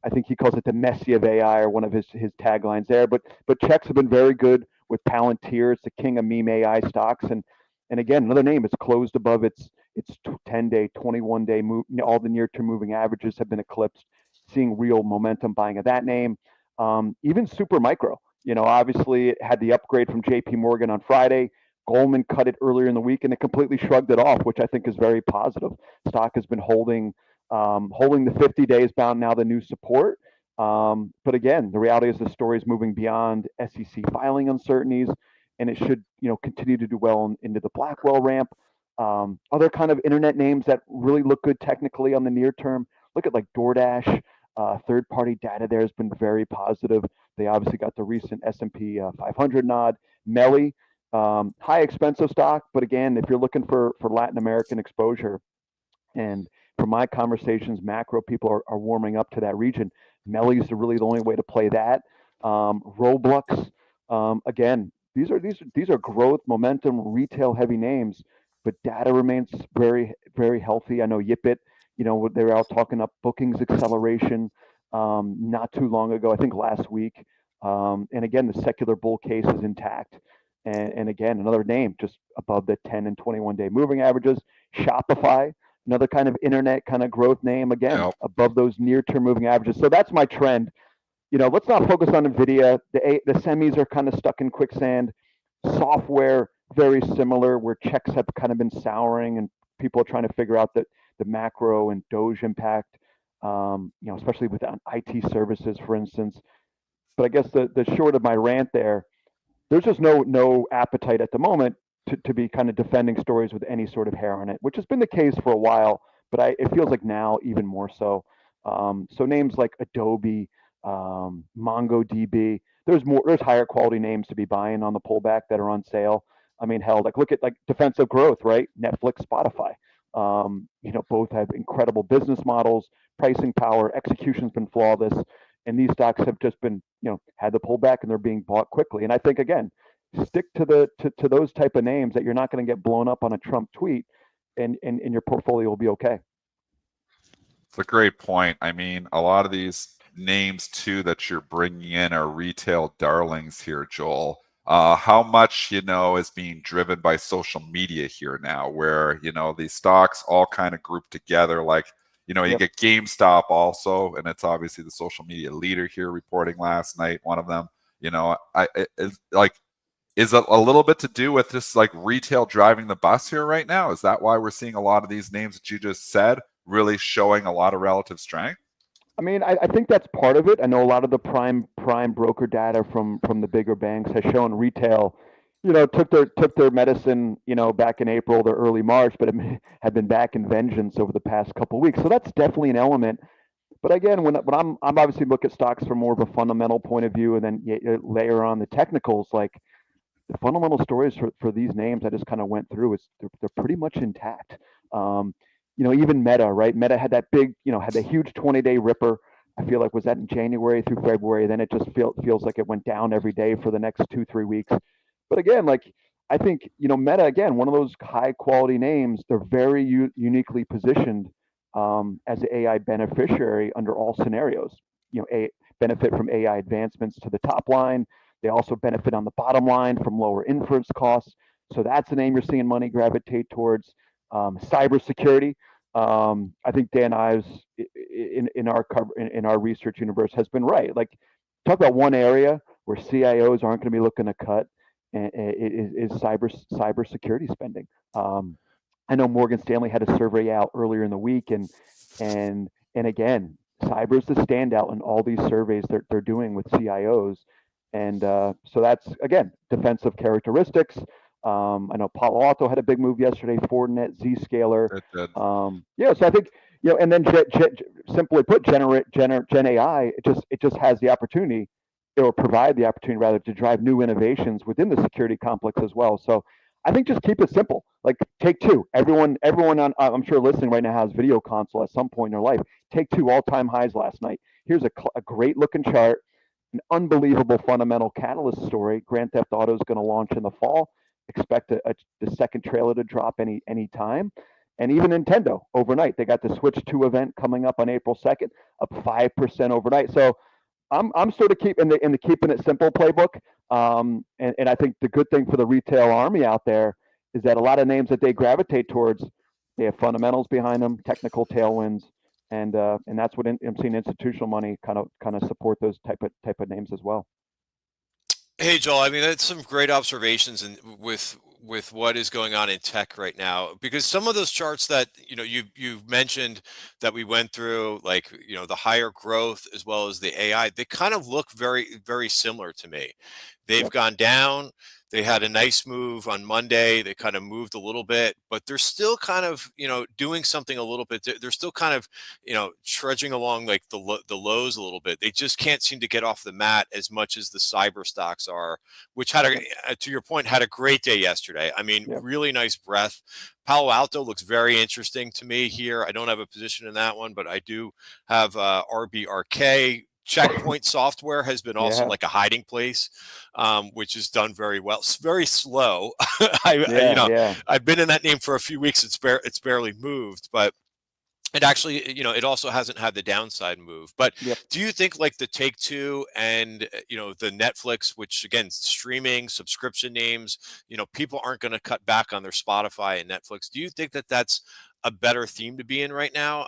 I think he calls it the Messi of AI or one of his taglines there. But checks have been very good with Palantir. It's the king of meme AI stocks. And again, another name. It's closed above its 10-day, 21-day move. All the near-term moving averages have been eclipsed. Seeing real momentum buying of that name. Even Super Micro. Obviously it had the upgrade from JP Morgan on Friday. Goldman cut it earlier in the week and it completely shrugged it off, which I think is very positive. Stock has been holding the 50 days bound, now the new support. But again, the reality is the story is moving beyond SEC filing uncertainties, and it should continue to do well into the Blackwell ramp. Other kind of internet names that really look good technically on the near term. Look at like DoorDash. Third-party data there has been very positive. They obviously got the recent S&P 500 nod. Melly, high expensive stock, but again, if you're looking for Latin American exposure, and from my conversations, macro people are warming up to that region. Melly's really the only way to play that. Roblox, again, these are growth, momentum, retail heavy names, but data remains very, very healthy. I know Yipit, they're out talking up bookings acceleration not too long ago, I think last week. And again, the secular bull case is intact. And again, another name just above the 10 and 21-day moving averages. Shopify, another kind of internet kind of growth name, again, above those near-term moving averages. So that's my trend. Let's not focus on NVIDIA. The semis are kind of stuck in quicksand. Software, very similar, where checks have kind of been souring and people are trying to figure out the macro and Doge impact, especially with IT services, for instance. But I guess the short of my rant there's just no appetite at the moment to be kind of defending stories with any sort of hair on it, which has been the case for a while, but it feels like now even more so. So names like Adobe, MongoDB, there's higher quality names to be buying on the pullback that are on sale. I mean, hell, look at defensive growth, right? Netflix, Spotify, both have incredible business models, pricing power, execution's been flawless. And these stocks have just been, had the pullback and they're being bought quickly. And I think, again, stick to those type of names that you're not going to get blown up on a Trump tweet, and your portfolio will be okay. It's a great point. I mean, a lot of these names too that you're bringing in are retail darlings here, Joel. How much, is being driven by social media here now, where, these stocks all kind of group together, like, you get GameStop also, and it's obviously the social media leader here reporting last night, one of them, is it a little bit to do with just like retail driving the bus here right now? Is that why we're seeing a lot of these names that you just said really showing a lot of relative strength? I mean, I think that's part of it. I know a lot of the prime broker data from the bigger banks has shown retail, took their medicine, back in April or early March, but it had been back in vengeance over the past couple of weeks. So that's definitely an element. But again, when I'm obviously look at stocks from more of a fundamental point of view, and then layer on the technicals, like the fundamental stories for these names I just kind of went through, they're pretty much intact. Even Meta, right? Meta had that big, had a huge 20-day ripper. I feel like was that in January through February. Then it just feels like it went down every day for the next 2-3 weeks. But again, like I think Meta, again, one of those high quality names. They're very uniquely positioned as an AI beneficiary under all scenarios. Benefit from AI advancements to the top line. They also benefit on the bottom line from lower inference costs. So that's the name you're seeing money gravitate towards. Cybersecurity. I think Dan Ives in our research universe has been right. Like, talk about one area where CIOs aren't going to be looking to cut, and is cybersecurity spending. I know Morgan Stanley had a survey out earlier in the week, and again, cyber is the standout in all these surveys they're doing with CIOs, and so that's again defensive characteristics. I know Palo Alto had a big move yesterday. Fortinet, Zscaler. So I think and then simply put, Gen AI. It just has the opportunity, or provide the opportunity rather, to drive new innovations within the security complex as well. So I think just keep it simple. Like Take Two. Everyone on I'm sure listening right now has video console at some point in their life. Take Two all-time highs last night. Here's a great looking chart, an unbelievable fundamental catalyst story. Grand Theft Auto is going to launch in the fall. Expect the second trailer to drop any time. And even Nintendo overnight, they got the Switch 2 event coming up on April 2nd, up 5% overnight. So I'm sort of keeping it simple playbook. And I think the good thing for the retail army out there is that a lot of names that they gravitate towards, they have fundamentals behind them, technical tailwinds, and that's what I'm seeing institutional money kind of support those type of names as well. Hey, Joel, I mean, that's some great observations and with what is going on in tech right now, because some of those charts that you've mentioned that we went through, like the higher growth as well as the AI, they kind of look very, very similar to me. They've gone down. They had a nice move on Monday. They kind of moved a little bit, but they're still kind of, doing something a little bit. They're still kind of, trudging along like the lows a little bit. They just can't seem to get off the mat as much as the cyber stocks are, which had to your point, had a great day yesterday. I mean, really nice breath. Palo Alto looks very interesting to me here. I don't have a position in that one, but I do have RBRK. Checkpoint Software has been also like a hiding place, which has done very well. It's very slow. I've been in that name for a few weeks. It's barely moved, but it actually, it also hasn't had the downside move. But do you think like the Take Two and the Netflix, which again, streaming subscription names, people aren't going to cut back on their Spotify and Netflix. Do you think that that's a better theme to be in right now?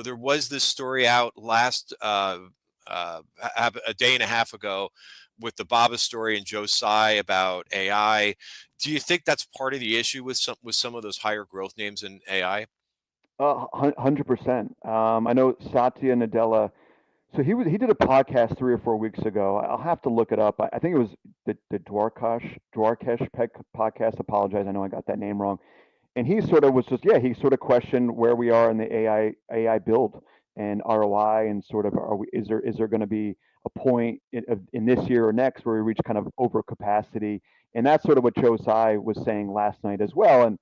There was this story out last a day and a half ago with the Baba story and Joe Tsai about AI. Do you think that's part of the issue with some of those higher growth names in AI? 100%. I know Satya Nadella. So he did a podcast 3 or 4 weeks ago. I'll have to look it up. I think it was the Dwarkesh podcast. Apologize, I know I got that name wrong. And he sort of was just he sort of questioned where we are in the AI build and ROI, and sort of is there going to be a point in this year or next where we reach kind of overcapacity? And that's sort of what Joe Tsai was saying last night as well. And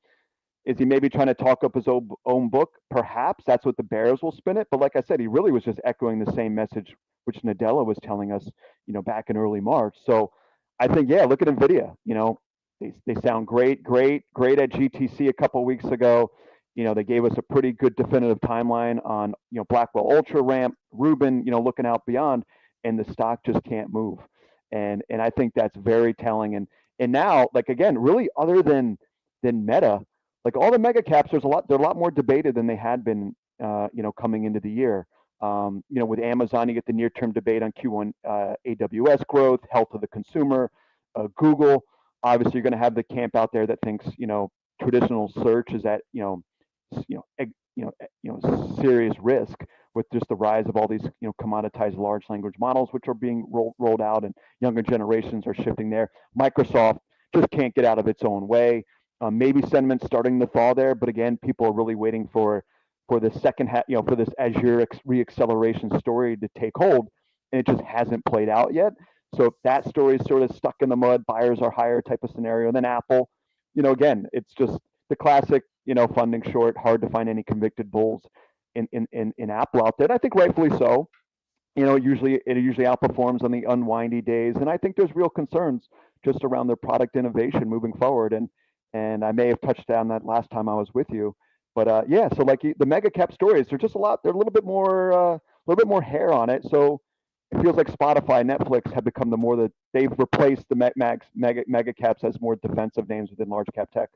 is he maybe trying to talk up his own book? Perhaps that's what the bears will spin it. But like I said, he really was just echoing the same message which Nadella was telling us, back in early March. So I think, look at NVIDIA. They sound great at GTC a couple of weeks ago. They gave us a pretty good definitive timeline on, Blackwell Ultra ramp, Rubin, looking out beyond, and the stock just can't move. And I think that's very telling. And now, like, again, really, other than Meta, like, all the mega caps, they're a lot more debated than they had been, coming into the year. With Amazon, you get the near-term debate on Q1 AWS growth, health of the consumer. Google, obviously, you're going to have the camp out there that thinks, traditional search is at, serious risk with just the rise of all these, commoditized large language models, which are being rolled out, and younger generations are shifting there. Microsoft just can't get out of its own way. Maybe sentiment's starting to fall there, but again, people are really waiting for the second half, for this Azure reacceleration story to take hold, and it just hasn't played out yet. So if that story is sort of stuck in the mud, buyers are higher type of scenario, and then Apple, again, it's just the classic, funding short, hard to find any convicted bulls in Apple out there. And I think rightfully so. It usually outperforms on the unwindy days, and I think there's real concerns just around their product innovation moving forward. And I may have touched on that last time I was with you, but yeah. So like the mega cap stories, they're just they're a little bit more hair on it. So it feels like Spotify, Netflix have become they've replaced the mega caps as more defensive names within large cap tech.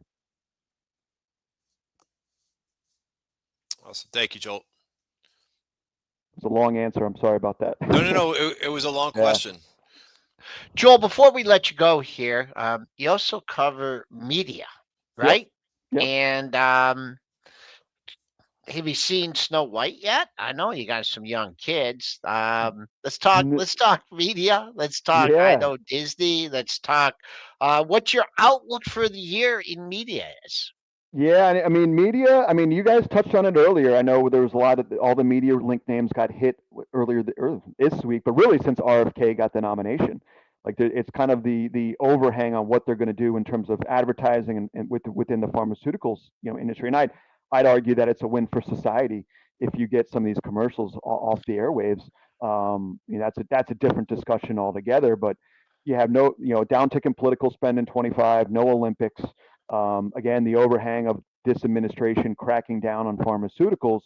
Awesome. Thank you, Joel. It's a long answer. I'm sorry about that. No. It was a long question. Joel, before we let you go here, you also cover media, right? Yep. And have you seen Snow White yet? I know you got some young kids. Let's talk media. Let's talk, I know, Disney. Let's talk what your outlook for the year in media is. Yeah, I mean, media. I mean, you guys touched on it earlier. I know there was a lot of all the media link names got hit earlier this week, but really since RFK got the nomination, like it's kind of the overhang on what they're going to do in terms of advertising and within the pharmaceuticals industry. And I'd argue that it's a win for society if you get some of these commercials off the airwaves. That's a different discussion altogether. But you have no downtick in political spend in 25, no Olympics. Again, the overhang of this administration cracking down on pharmaceuticals.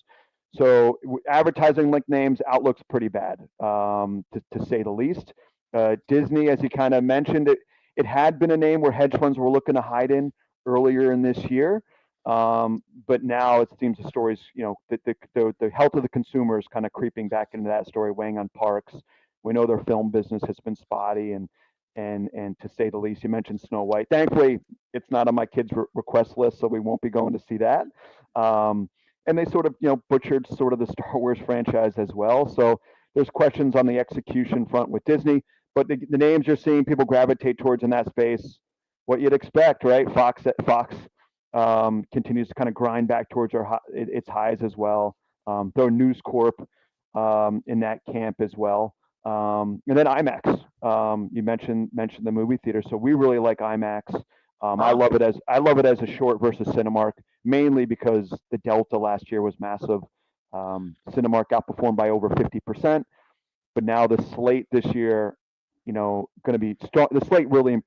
So advertising link names outlook's pretty bad, to say the least. Disney, as you kind of mentioned, it had been a name where hedge funds were looking to hide in earlier in this year. But now it seems the stories, the health of the consumer is kind of creeping back into that story, weighing on parks. We know their film business has been spotty, and to say the least. You mentioned Snow White. Thankfully, it's not on my kids' request list, so we won't be going to see that. And they sort of, butchered sort of the Star Wars franchise as well. So there's questions on the execution front with Disney, but the names you're seeing people gravitate towards in that space, what you'd expect, right? Fox continues to kind of grind back towards its highs as well. Throw News Corp in that camp as well. And then IMAX. You mentioned the movie theater, so we really like IMAX. I love it as a short versus Cinemark, mainly because the delta last year was massive. Cinemark outperformed by over 50%, but now the slate this year, going to be strong. The slate really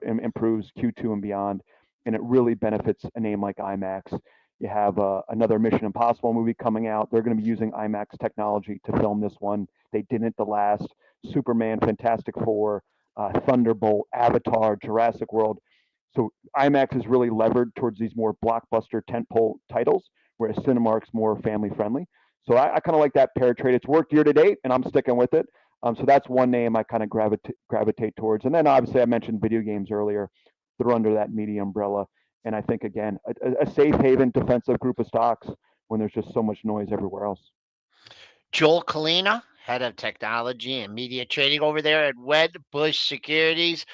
improves Q2 and beyond, and it really benefits a name like IMAX. You have another Mission Impossible movie coming out. They're going to be using IMAX technology to film this one. They didn't the last. Superman, Fantastic Four, Thunderbolt, Avatar, Jurassic World. So IMAX is really levered towards these more blockbuster tentpole titles, whereas Cinemark's more family friendly. So I kind of like that pair trade. It's worked year to date, and I'm sticking with it. So that's one name I kind of gravitate towards. And then obviously I mentioned video games earlier. They're under that media umbrella. And I think, again, a safe haven defensive group of stocks when there's just so much noise everywhere else. Joel Kulina, head of technology and media trading over there at Wedbush Securities,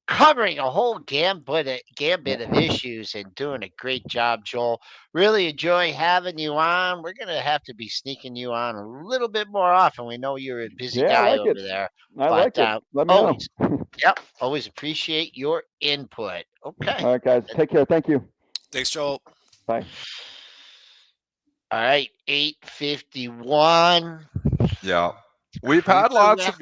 covering a whole gambit of issues and doing a great job, Joel. Really enjoy having you on. We're going to have to be sneaking you on a little bit more often. We know you're a busy guy over there. I like it. Let me always, know. Yep, always appreciate your input. Okay. All right, guys. Take care. Thank you. Thanks, Joel. Bye. All right, 8:51. Yeah. We've had lots of,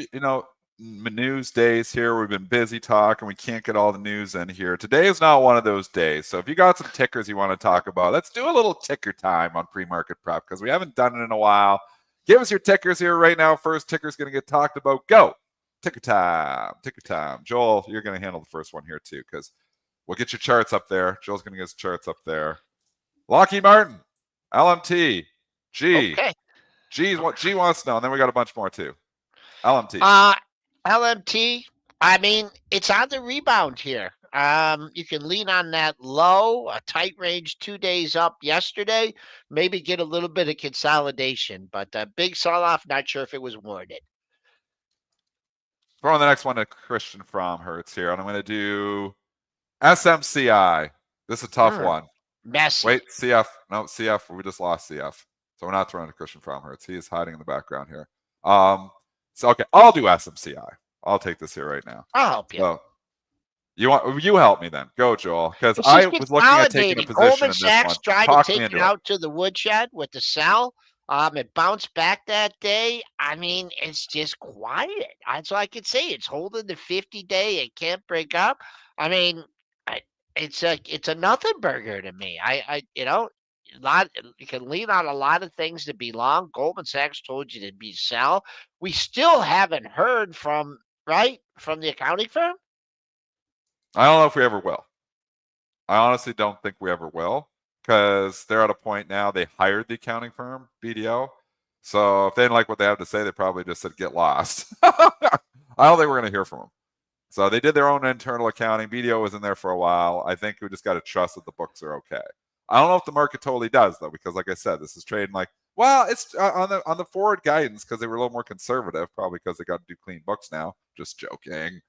news days here. We've been busy talking. We can't get all the news in here. Today is not one of those days. So if you got some tickers you want to talk about, let's do a little ticker time on pre-market prep because we haven't done it in a while. Give us your tickers here right now. First ticker's going to get talked about. Go. Ticker time. Joel, you're going to handle the first one here too, because we'll get your charts up there. Joel's going to get his charts up there. Lockheed Martin, LMT, G. Okay. What G wants to know, and then we got a bunch more too. LMT. LMT. I mean, it's on the rebound here. You can lean on that low, a tight range 2 days up yesterday, maybe get a little bit of consolidation, but a big sell-off, not sure if it was warranted. Throwing the next one to Christian Fromhertz here, and I'm going to do SMCI. This is a tough one. Messy. Wait, CF. No, CF. We just lost CF. So we're not throwing to Christian Fromhertz. He is hiding in the background here. Okay, I'll do SMCI. I'll take this here right now. I'll help you. So, you help me then. Go, Joel. Because I was looking at taking a position Goldman in this Sachs one. tried Talk to me take into it out to the woodshed with the sell. It bounced back that day. I mean, it's just quiet. That's all I can say. It's holding the 50-day. It can't break up. I mean, it's a nothing burger to me. You can lean on a lot of things to be long. Goldman Sachs told you to be sell. We still haven't heard from the accounting firm. I don't know if we ever will. I honestly don't think we ever will, because they're at a point now. They hired the accounting firm, BDO. So if they didn't like what they have to say, they probably just said, get lost. I don't think we're going to hear from them. So they did their own internal accounting. BDO was in there for a while. I think we just got to trust that the books are okay. I don't know if the market totally does, though, because like I said, this is trading like, well, it's on the forward guidance, because they were a little more conservative, probably because they got to do clean books now. Just joking.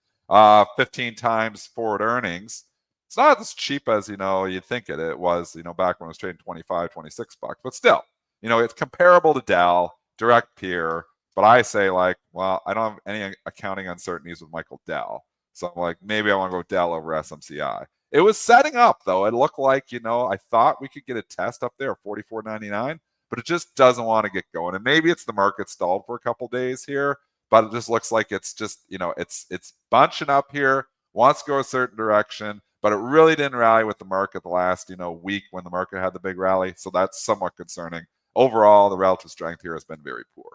15 times forward earnings. It's not as cheap as, you'd think it was, back when it was trading 25, 26 bucks. But still, it's comparable to Dell, direct peer. But I say, I don't have any accounting uncertainties with Michael Dell. So I'm like, maybe I want to go Dell over SMCI. It was setting up, though. It looked like, I thought we could get a test up there, $44.99, but it just doesn't want to get going. And maybe it's the market stalled for a couple days here, but it just looks like it's just, it's bunching up here, wants to go a certain direction, but it really didn't rally with the market the last, week when the market had the big rally. So that's somewhat concerning. Overall, the relative strength here has been very poor.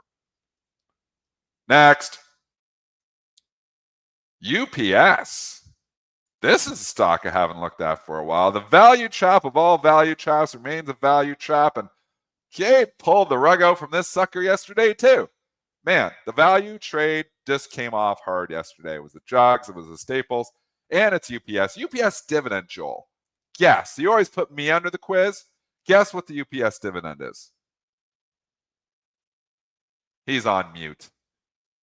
Next, UPS. This is a stock I haven't looked at for a while. The value trap of all value traps remains a value trap, and Gabe pulled the rug out from this sucker yesterday too. Man, the value trade just came off hard yesterday. It was the Jogs, it was the Staples, and it's UPS. UPS dividend, Joel. Guess. You always put me under the quiz. Guess what the UPS dividend is. He's on mute.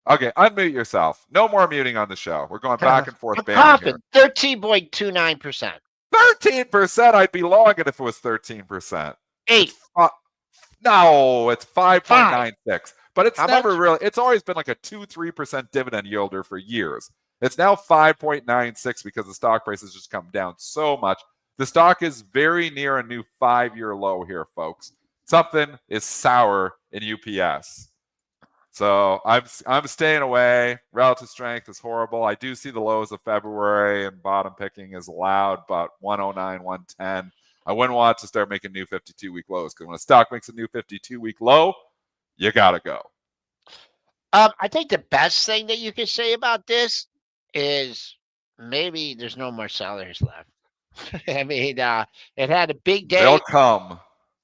Okay, unmute yourself. No more muting on the show. We're going back and forth. 13.29%. 13%. I'd be long it if it was 13%. 8. No, it's 5.96. But it's How never much? really. It's always been like a 2-3% dividend yielder for years. It's now 5.96 because the stock price has just come down so much. The stock is very near a new 5-year low here, folks. Something is sour in UPS. So I'm staying away. Relative strength is horrible. I do see the lows of February, and bottom picking is allowed, but 109, 110. I wouldn't want to start making new 52-week lows, because when a stock makes a new 52-week low, you got to go. I think the best thing that you can say about this is maybe there's no more sellers left. I mean, it had a big day. They'll come.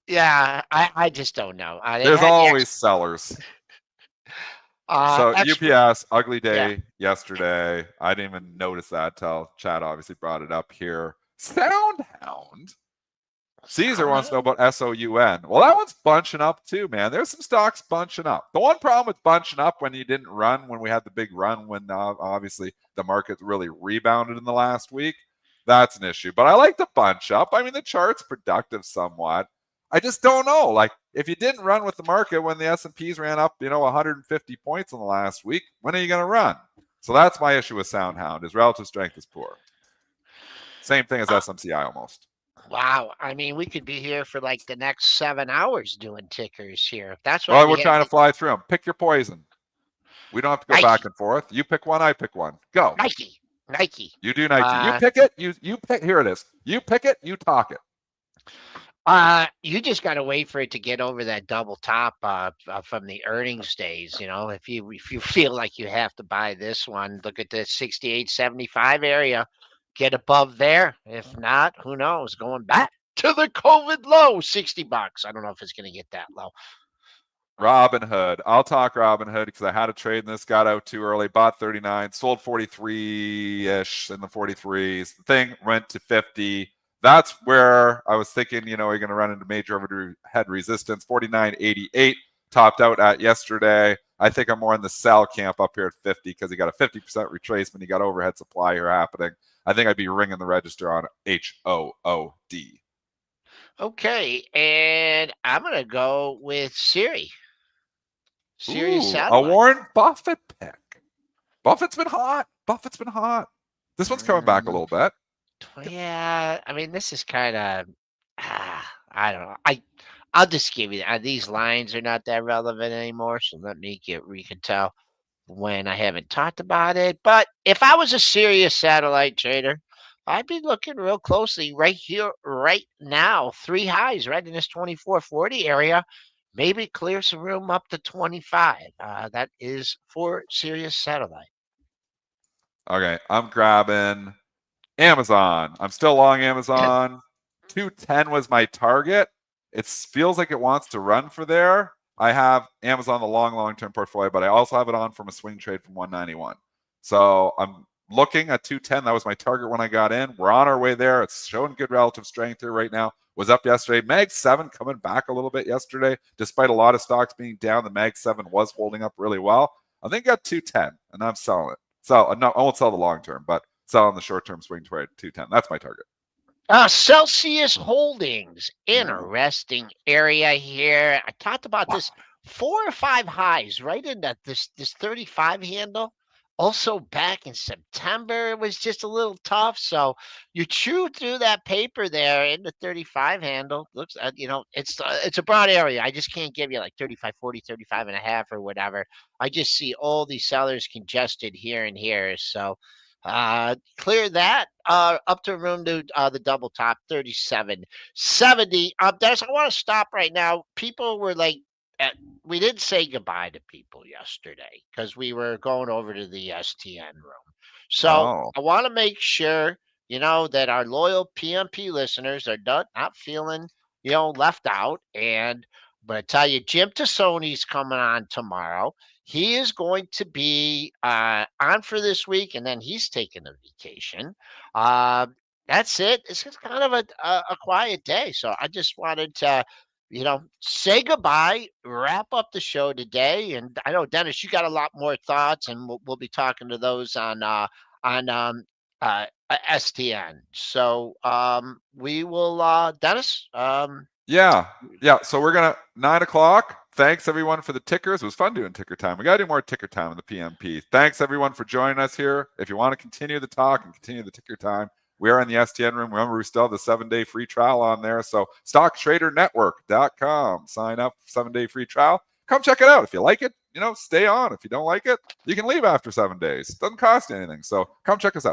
Yeah, I just don't know. There's always sellers. So actually, UPS, ugly day yesterday. I didn't even notice that till Chad obviously brought it up here. Soundhound. Caesar wants to know about SOUN. Well, that one's bunching up too, man. There's some stocks bunching up. The one problem with bunching up when you didn't run, when we had the big run, when obviously the market really rebounded in the last week, that's an issue. But I like the bunch up. I mean, the chart's productive somewhat. I just don't know. Like, if you didn't run with the market when the S&Ps ran up, 150 points in the last week, when are you going to run? So that's my issue with Soundhound, is relative strength is poor. Same thing as SMCI almost. wow. I mean, we could be here for like the next 7 hours doing tickers here. That's what we're trying to fly through them. Pick your poison. We don't have to go back and forth. You pick one, I pick one. Go. Nike. You do Nike. You pick it. You pick. Here it is. You pick it. You talk it. You just got to wait for it to get over that double top from the earnings days. If you feel like you have to buy this one, look at the 68.75 area, get above there. If not, who knows? Going back to the COVID low, $60. I don't know if it's going to get that low. Robinhood. I'll talk Robinhood because I had a trade in this, got out too early, bought 39, sold 43-ish in the 43s. The thing went to 50. That's where I was thinking, you're going to run into major overhead resistance. 49.88 topped out at yesterday. I think I'm more in the sell camp up here at 50 because you got a 50% retracement. You got overhead supply here happening. I think I'd be ringing the register on HOOD. Okay, and I'm going to go with Sirius A Satellite. Warren Buffett pick. Buffett's been hot. This one's coming back a little bit. Yeah, I mean, this is kind of, I don't know. I'll just give you these lines are not that relevant anymore. So let me we can tell when I haven't talked about it. But if I was a serious satellite trader, I'd be looking real closely right here, right now. 3 highs right in this 24.40 area. Maybe clear some room up to 25. That is for Sirius Satellite. Okay, I'm grabbing Amazon. I'm still long Amazon. 210 was my target. It feels like it wants to run for there. I have Amazon, the long-term portfolio, but I also have it on from a swing trade from 191. So I'm looking at 210. That was my target when I got in. We're on our way there. It's showing good relative strength here right now. Was up yesterday. Mag 7 coming back a little bit yesterday. Despite a lot of stocks being down, the Mag 7 was holding up really well. I think I got 210, and I'm selling it. So I won't sell the long term, but selling the short term swing trade 210. That's my target. Celsius Holdings, interesting area here. I talked about this 4 or 5 highs right in this 35 handle. Also back in September, it was just a little tough. So you chew through that paper there in the 35 handle. Looks, it's a broad area. I just can't give you like 35, 40, 35 and a half or whatever. I just see all these sellers congested here and here. So clear that up to room to the double top 37.70. Dennis, I want to stop right now. People were like, we didn't say goodbye to people yesterday because we were going over to the STN room. So I want to make sure that our loyal PMP listeners are not feeling left out. But I tell you, Jim Tassoni's coming on tomorrow. He is going to be on for this week, and then he's taking a vacation. That's it. It's just kind of a quiet day. So I just wanted to, say goodbye, wrap up the show today. And I know, Dennis, you got a lot more thoughts, and we'll be talking to those on STN. So we will, Dennis. Yeah. So we're gonna 9 o'clock. Thanks everyone for the tickers. It was fun doing ticker time. We gotta do more ticker time in the PMP. Thanks everyone for joining us here. If you want to continue the talk and continue the ticker time, we are in the STN room. Remember, we still have the 7-day free trial on there. So stocktradernetwork.com. Sign up for 7-day free trial. Come check it out. If you like it, stay on. If you don't like it, you can leave after 7 days. It doesn't cost you anything. So come check us out.